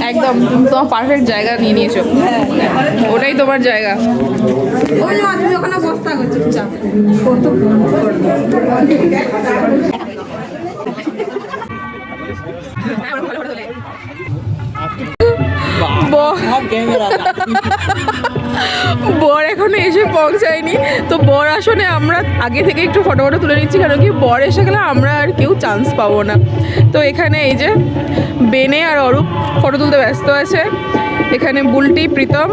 একদম তোমার পারফেক্ট জায়গা নিয়ে নিয়েছো, ওটাই তোমার জায়গা। ওখানে বস্তা করছো বর এখনো এসে পৌঁছায়নি, তো বর আসনে আমরা আগে থেকে একটু ফটো তুলে নিচ্ছি, কারণ কি বর এসে গেলে আমরা আর কেউ চান্স পাবো না। তো এখানে এই যে বেনে আর অরূপ ফটো তুলতে ব্যস্ত আছে, এখানে বুলটি, প্রীতম,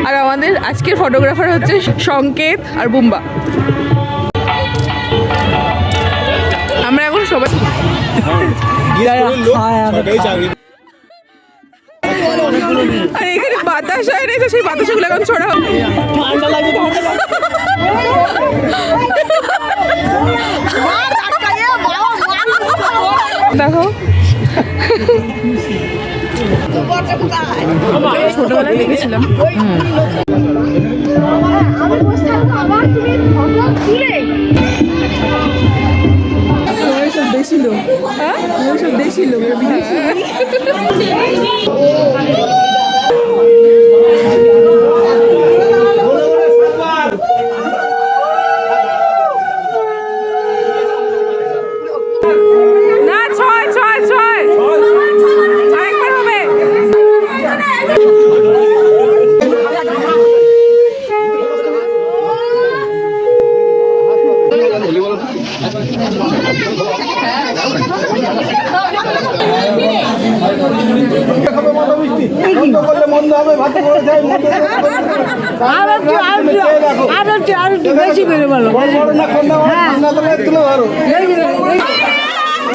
আর আমাদের আজকের ফটোগ্রাফার হচ্ছে সংকেত আর বুম্বা। আমরা এখন সবাই আর এখানে বাতাস হয় না, সেই বাতাসগুলো এখন ছড়া হবে। দেখো ছোটবেলায় দেখেছিলাম। সব দেশি লোক, সব দেশি লোক।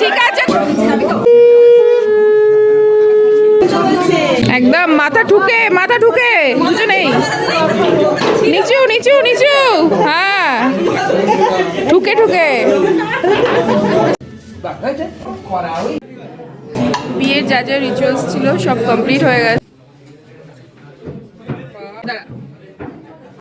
ঠিক আছে, একদম মাথা ঠুকে দুজনেই নিচু নিচু নিচু, হ্যাঁ ঠুকে বিয়ের যা যা রিচুয়ালস ছিল সব কমপ্লিট হয়ে গেছে।